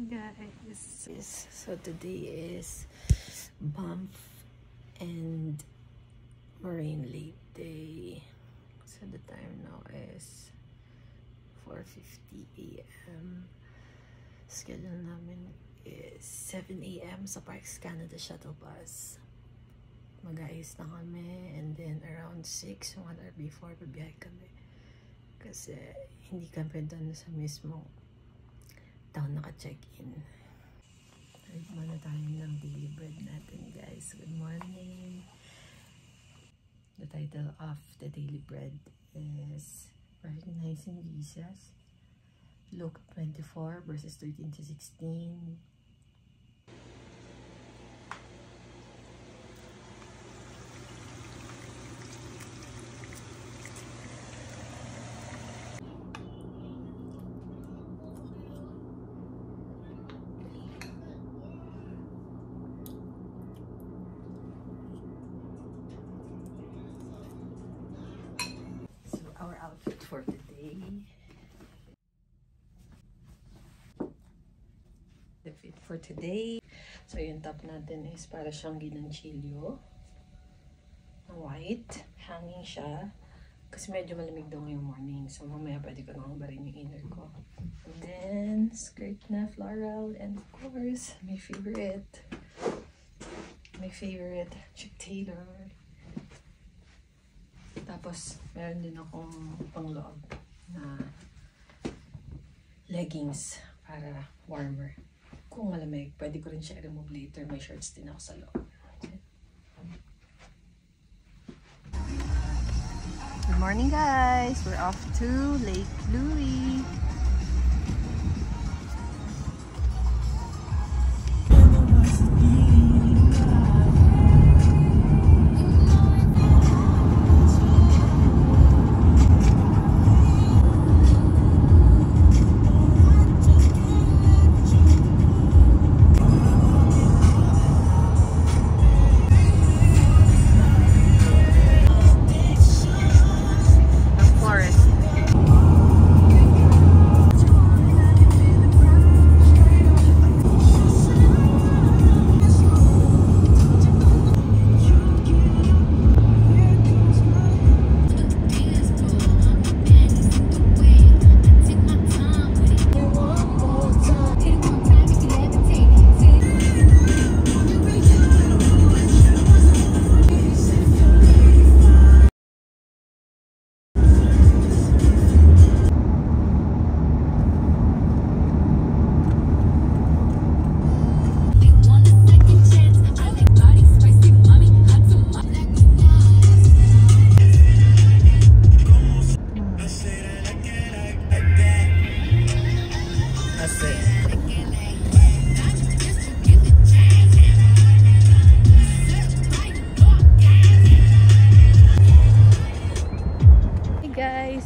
guys. So today is Banff and Moraine Lake Day. So the time now is 4:50 a.m. Schedule namin is 7 a.m. sa Parks Canada shuttle bus. Mag-ayos na kami and then around 6, 1 hour before, babiyahe kami. Kasi hindi kami doon sa mismo town naka-check-in. Try muna tayo ng daily bread natin, guys. Good morning. The title of the daily bread is Recognizing Jesus. Luke 24 verses 13 to 16. Our outfit for today. The fit for today. So yung top natin is para siyang ginanchilyo. White. Hanging siya. Kasi medyo malamig daw ngayong morning. So mamaya pwede ko nang barin yung inner ko. And then skirt na floral. And of course, my favorite Chick Taylor. Tapos, meron din akong pangloob na leggings para warmer. Kung malamig, pwede ko rin siya i-remove later. May shorts din ako sa loob. Good morning, guys! We're off to Lake Louise.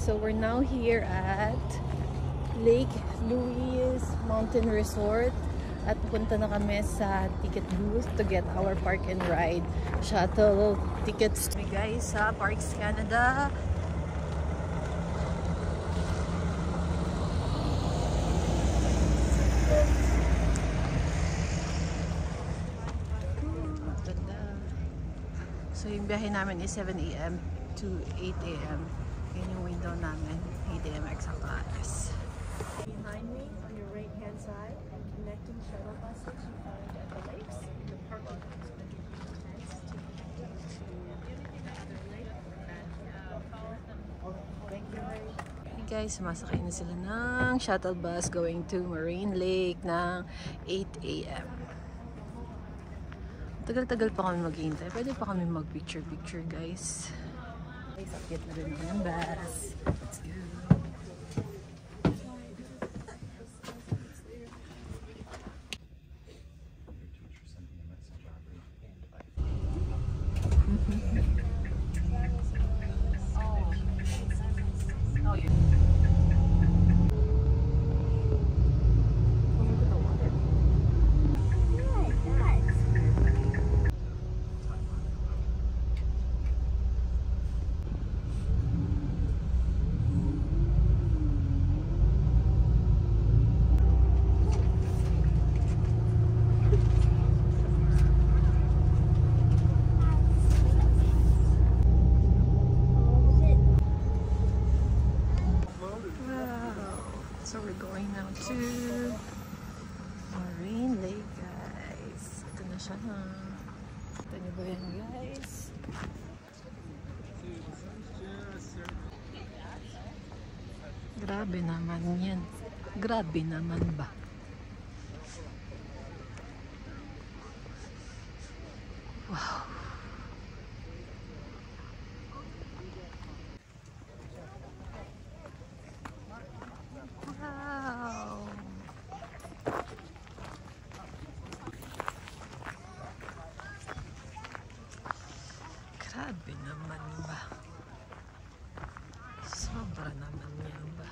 So we're now here at Lake Louise Mountain Resort at pupunta na kami sa ticket booth to get our park and ride shuttle tickets. Hey guys, sa Parks Canada. So yung biyahe namin is 7 a.m. to 8 a.m. Yun yung window namin, 8 a.m. exact oras. Behind me, on your right hand side, and connecting shuttle buses you find at the lakes, the parking lot is going to be nice to Thank you. Hey guys, sumasakay na sila ng shuttle bus going to Moraine Lake ng 8 a.m. Tagal-tagal pa kami maghihintay. Pwede pa kami mag-picture-picture, guys. Guys, akit na rin ng bus. Let's go. So we're going now to Marine Lake, guys. Ito na siya na. Ito niyo ba yan, guys? Grabe naman yan. Grabe naman ba? Wow. Wow. Grabe naman ba? Sobra naman yan ba?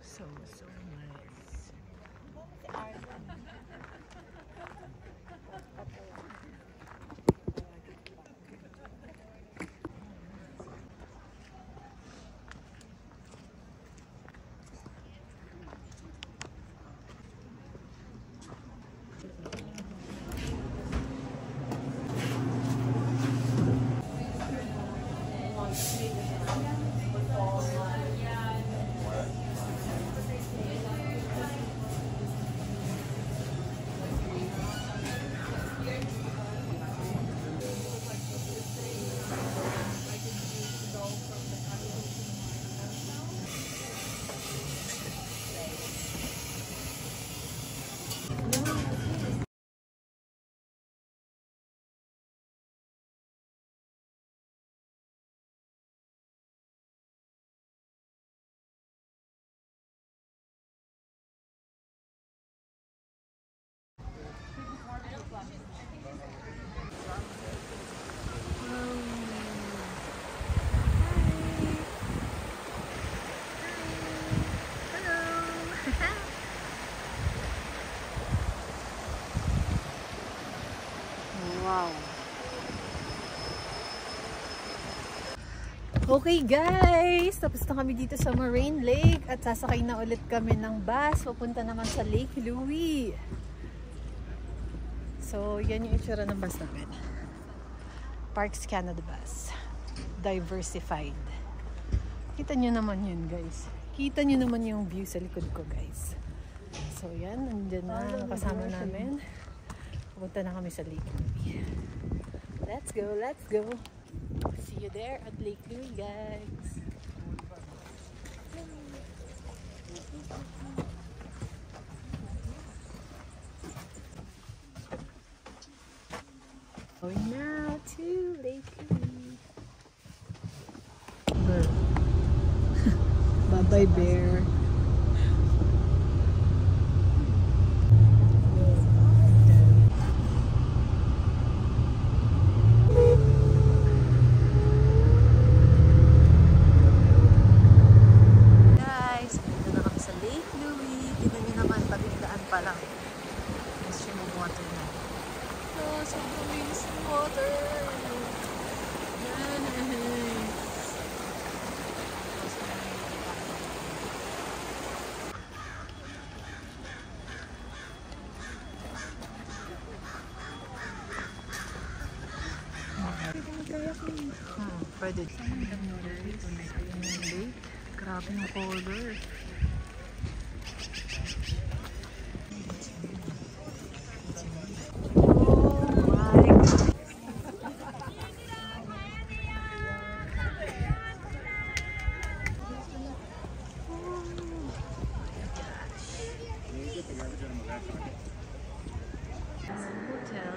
So nice. Wow. Okay guys, tapos na kami dito sa Marine Lake at sasakay na ulit kami ng bus papunta naman sa Lake Louise. So yan yung itsura ng bus namin. Parks Canada bus. Diversified. Kita nyo naman yun guys. Kita nyo naman yung view sa likod ko guys. So yan, nandyan na ang kasama namin. Pupunta na kami sa Lake Louise. Let's go, let's go. See you there at Lake Louise, guys. Going now to Lake Louise. Bye-bye, bear. Pwede. Grabe yung color. Hotel.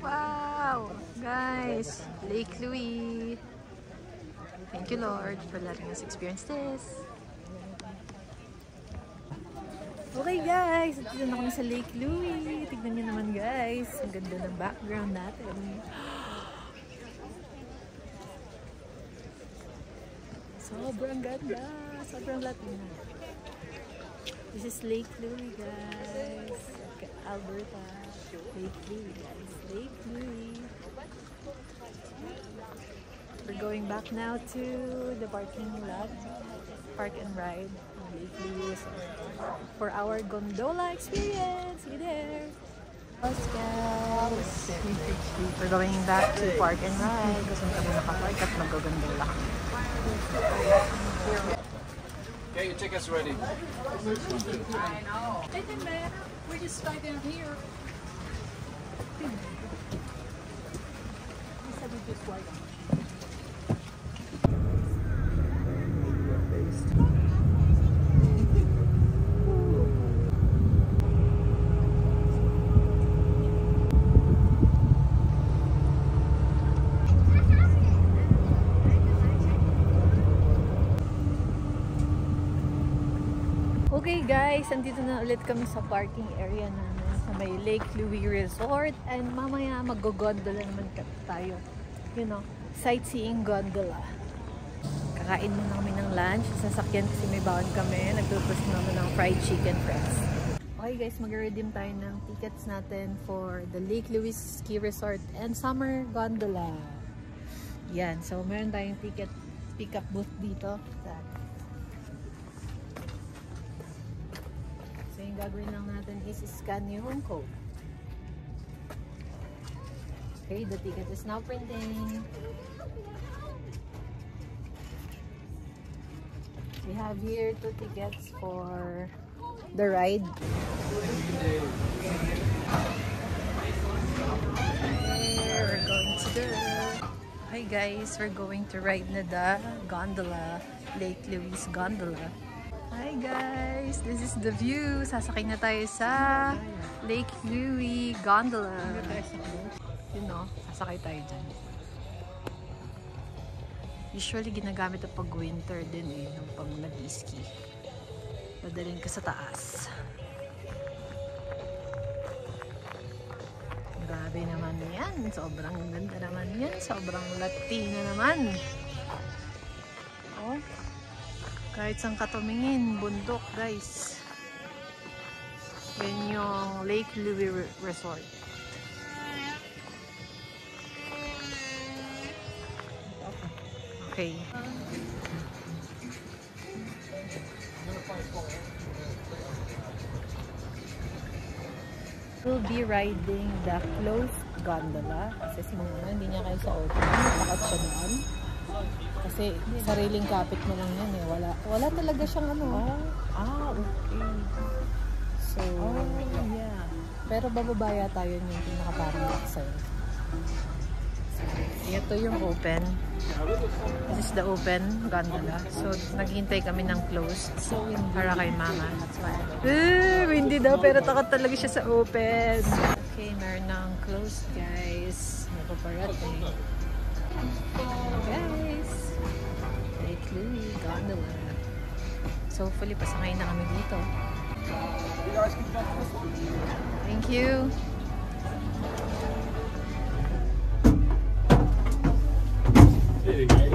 Wow! Guys, Lake Louise. Thank you, Lord, for letting us experience this. Okay guys, dito na kami sa Lake Louise. Tignan niyo naman guys, ang ganda ng background natin. Sobrang ganda, sobrang Latina. This is Lake Louise guys, Alberta. Lake Louise guys, Lake Louise. We're going back now to the parking lot, park and ride on Lake Louise for our gondola experience. See you there. Us guys. We're going back to park and ride kasi kami nakapark at mag-gondola. Get your tickets ready. I know. It doesn't matter. We're just right down here. We said we just wait on. Okay guys, andito na ulit kami sa parking area namin sa may Lake Louise Resort and mamaya mag-gondola naman tayo. You know, sightseeing gondola. Kakain muna kami ng lunch sa sasakyan kasi may baon kami. Nagtutos naman ng fried chicken friends. Okay guys, mag-redeem tayo ng tickets natin for the Lake Louise Ski Resort and Summer Gondola. Yan, so meron tayong ticket pick-up booth dito. Yung gagawin lang natin is scan yung code. Okay, the ticket is now printing. We have here 2 tickets for the ride. Okay, we're going to the... Hi guys, we're going to ride na the gondola, Lake Louise Gondola. Hi guys, this is the view. Sasakay na tayo sa Lake Louise Gondola. You know, sasakay tayo dyan. Usually ginagamit ito pag winter din eh, pag nag-ski. Madaling ka sa taas. Grabe naman yan. Sobrang ganda naman yan. Sobrang Latina naman. Oh. Kahit saan ka tumingin, bundok guys. Yan yung Lake Louise Resort. Okay. We'll be riding the closed gondola kasi si Mama hindi niya kayo sa open. Takot siya doon. Kasi sariling kapit mo lang yan eh. Wala talaga siyang ano. Okay. So, yeah. Pero bababaya tayo yung pinaka-parang laksa. So, ito yung open. This is the open gondola. So, naghihintay kami ng closed. So, para kay Mama. Hindi daw, pero takot talaga siya sa open. Okay, meron ng closed guys. Napaparating. Guys, Lake Louise Gondola. So hopefully pasakay na kami dito. Thank you.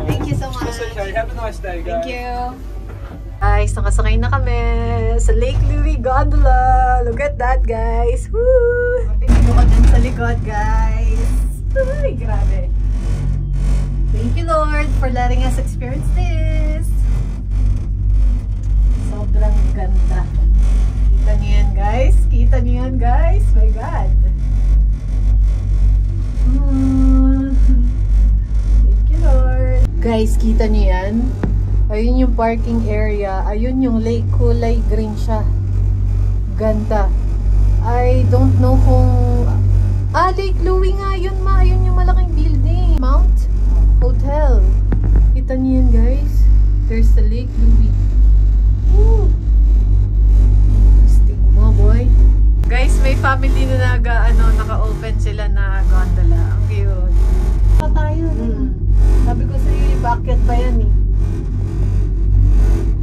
Thank you so much. Have a nice day, guys. Thank you. Guys, nakasakay na kami sa Lake Louise Gondola. Look at that, guys. Woo! Tingnan ko dun sa likod, guys. Uy, grabe. Thank you, Lord, for letting us experience this. Sobrang ganda. Kita niyo yan, guys. Kita niyo yan, guys. My God. Thank you, Lord. Guys, kita niyo yan. Ayun yung parking area. Ayun yung lake. Kulay green siya. Ganda. I don't know kung... Lake Louie nga. Yun ma. Ayun yung malaking building. Mount Hotel. Kita niyo yan guys. There's the Lake Louie. Woo! Astig mo boy. Guys, may family na naka-open sila na gondola. Ang cute. Tayo. Sabi ko sa'yo, bakit pa yan eh.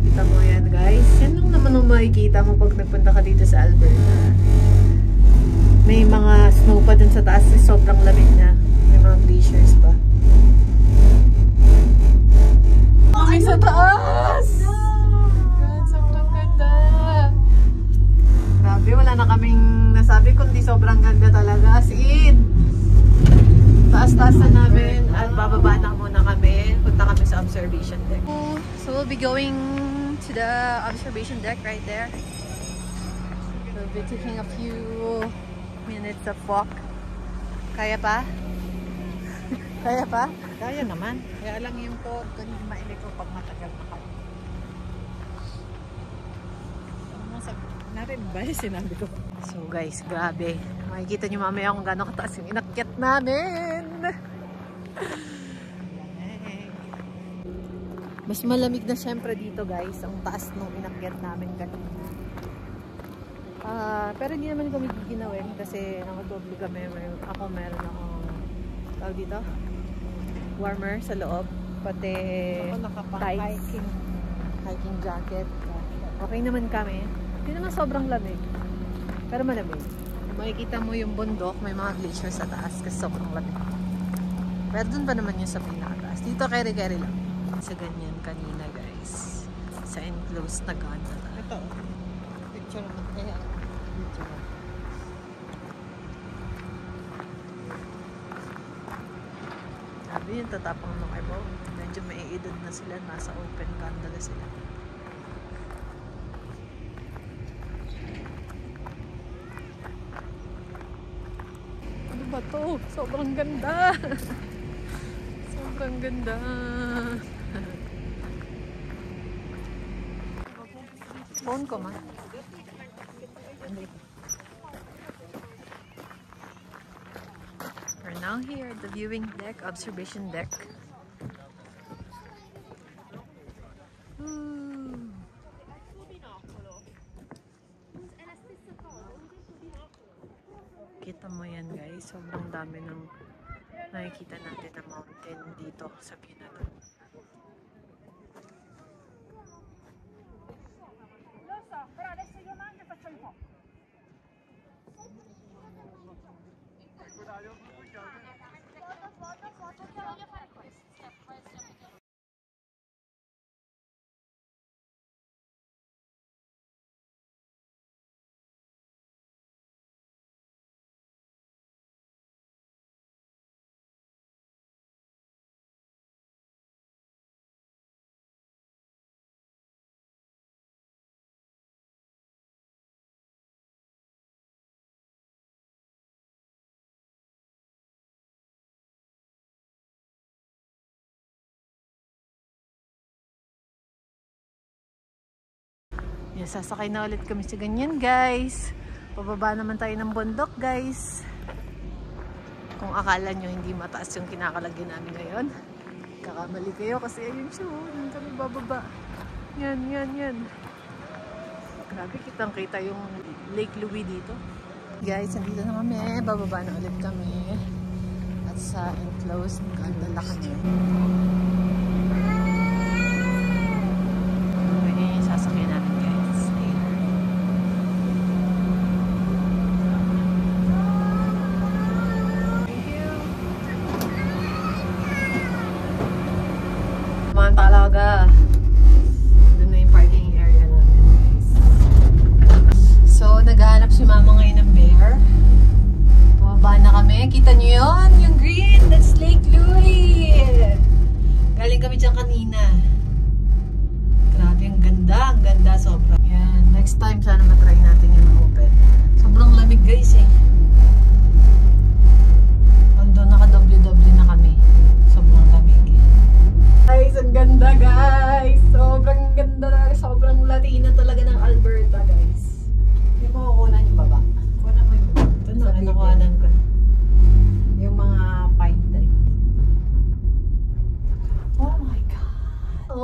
Kita mo yan guys. Yan lang naman ang makikita mo pag nagpunta ka dito sa Alberta. May mga snow pa dun sa taas. Sobrang lamig na. May mga glaciers pa. Kami sa taas! God, sobrang ganda. Grabe, wala na kaming nasabi kundi sobrang ganda talaga. As in, taas-taas na namin at bababa na muna kami. Punta kami sa observation deck. So we'll be going to the observation deck right there. We'll be taking a few minutes of walk. Kaya pa? Kaya pa? Kaya naman. Kaya lang yung po, mainit ko pag matagal na kami. Narin ba yung sinabi ko? So guys, grabe. Makikita nyo mamaya kung gano'ng kataas yung inakyat namin. Mas malamig na syempre dito guys. Ang taas nung inakyat namin kanina. Pero hindi naman kami giginawin kasi nakatubli kami. Ako meron akong tawag dito? Warmer sa loob. Pati tights. Hiking jacket. Okay naman kami. Hindi naman sobrang lamig. Pero malamig. Makikita mo yung bundok. May mga glaciers sa taas kasi sobrang lamig. Pero dun pa naman yung sa pinakataas. Dito keri-keri lang. Sa ganyan kanina guys. Sa enclosed na gondola. Ito. Picture mo. Kaya picture mo. Sabi yung tatapang ng ibaw. Medyo may edad na sila. Nasa open gondola sila. Ano ba to? Sobrang ganda! Sobrang ganda! Phone ko man. We're now here at the viewing deck, observation deck. Ooh. Kita mo yan guys, sobrang dami ng nakikita natin na mountain dito sa view na to. Yan, sasakay na ulit kami sa ganyan guys. Pababa naman tayo ng bundok guys. Kung akala nyo hindi mataas yung kinakalagyan namin ngayon, kakamali kayo kasi ayun siya. Yan kami bababa. Yan, yan, yan. Grabe, kitang kita yung Lake Louie dito. Guys, nandito na kami. Bababa na ulit kami. At sa enclosed gondola kami. Okay, sasakyan namin guys. Talaga. Doon na yung parking area namin guys. So, naghahanap si mama ngayon ng bear. Bumaba na kami. Kita nyo yun? Yung green. That's Lake Louie. Galing kami dyan kanina. Grabe, ang ganda. Ang ganda sobra. Yan. Next time, sana matry natin yung open. Sobrang lamig guys eh. Although naka-doble-doble na kami. Sobrang lamig. Guys, ang ganda guys! So,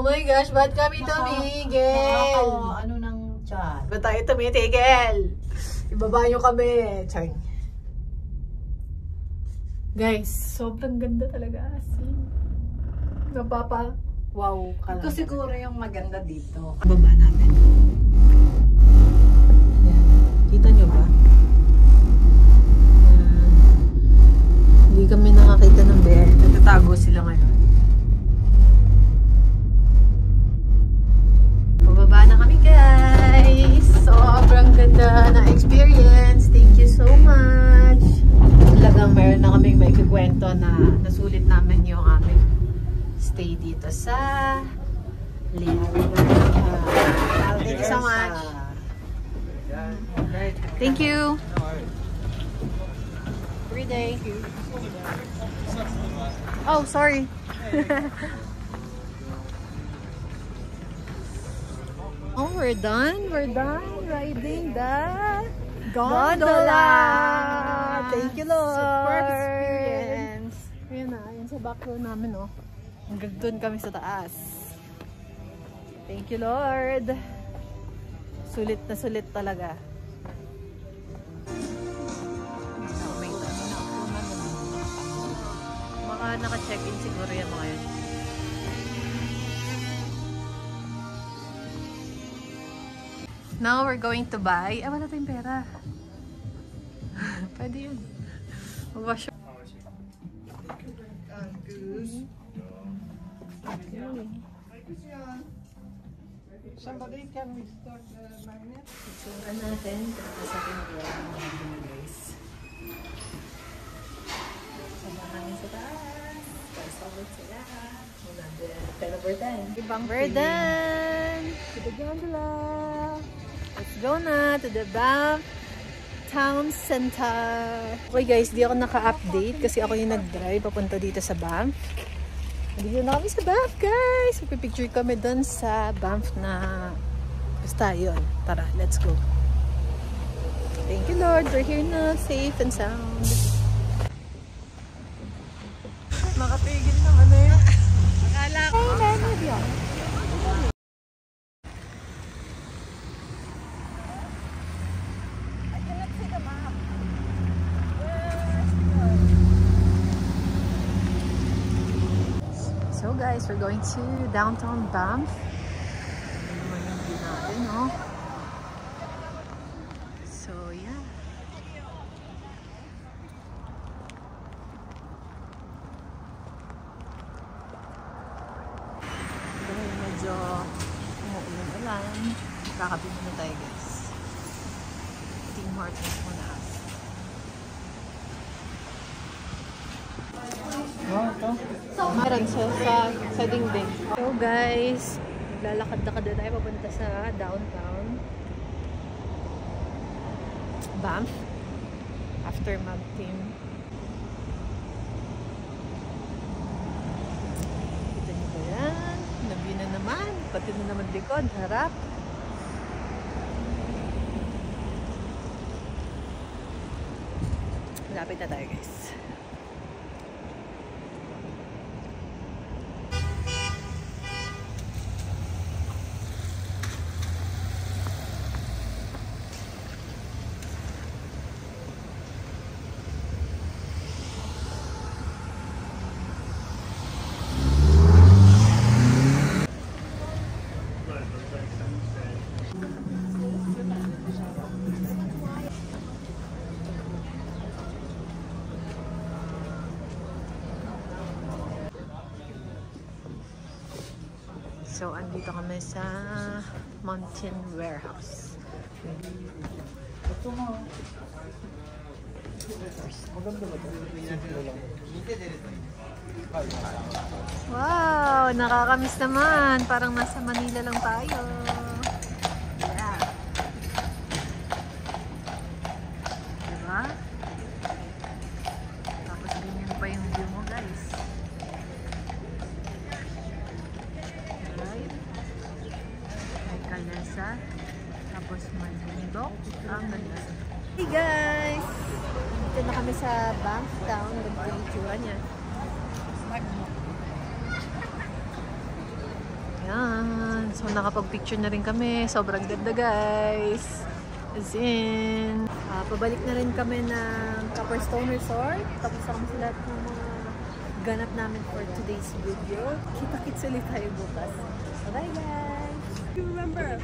Oh my gosh, ba't kami tumigil? Ano nang tiyan? Ba't tayo tumitigil? Ibaba nyo kami. Chang. Guys, sobrang ganda talaga. Wow ka lang. Ito siguro yung maganda dito. Baba natin. Ayan. Kita nyo ba? Ayan. Hindi kami nakakita ng bear. Nagtatago sila ngayon. Pababa na kami guys. Sobrang ganda na experience. Thank you so much. Talagang meron na kaming may kikwento na nasulit namin yung aming stay dito sa Lake. Thank you so much. Thank you. Every day. Oh, sorry. Oh, we're done. We're done riding the gondola. Thank you, Lord. Super experience. Yun na, yun sa back row namin, oh. Hanggang doon kami sa taas. Thank you, Lord. Sulit na sulit talaga. Baka naka-check-in siguro yan mga yun. Now we're going to buy. Wala tayong pera. Pwede yun. Mag-wash. Somebody can restart the magnet? Itsura natin. Tapos sa ating guys. Sama namin sa taas. Pasalot sila. Pero we're done. We're done! To the gondola. Let's go na to the Banff Town Center. Okay guys, di ako naka-update kasi ako yung nag-drive papunta dito sa Banff. Dito na kami sa Banff guys. Magpipicture kami dun sa Banff na basta yun. Tara, let's go. Thank you Lord. We're here na, safe and sound. Makatigil naman na yun. Akala ko. So guys, we're going to downtown Banff. Ano naman yung view natin, no? So yeah. Dahil medyo umuulan-ulan, kakabili na tayo guys. Tim Hortons muna. Meron sa dingding. So guys, lalakad-lakad na tayo papunta sa downtown Banff after mag-team. Kita niyo ba yan? Nabi na naman. Pati na naman likod. Harap. Malapit na tayo guys. So, andito kami sa Mountain Warehouse. Ito mo. Maganda ba ito? Wow! Nakakamiss naman. Parang nasa Manila lang tayo. Yeah. Diba? Tapos ganyan pa yung view mo guys. Right? May kalesa. Tapos may bundok. Ang kalesa. Hey guys! Dito na kami sa Banff Town. Ganito yung itsura niya. Yan. So, nakapag-picture na rin kami. Sobrang ganda, guys. As in, pabalik na rin kami ng Copperstone Resort. Tapos ako sa lahat ng mga ganap namin for today's video. Kita-kits ulit tayo bukas. So, bye, guys! You remember?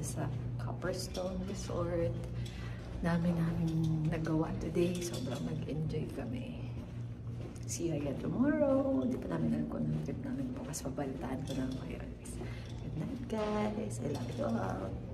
Sa Copperstone Resort. Dami namin nagawa today. Sobrang nag-enjoy kami. See you again tomorrow. Hindi pa namin alam kung anong trip namin bukas. Pabalitaan ko na ngayon. Good night, guys. I love you all.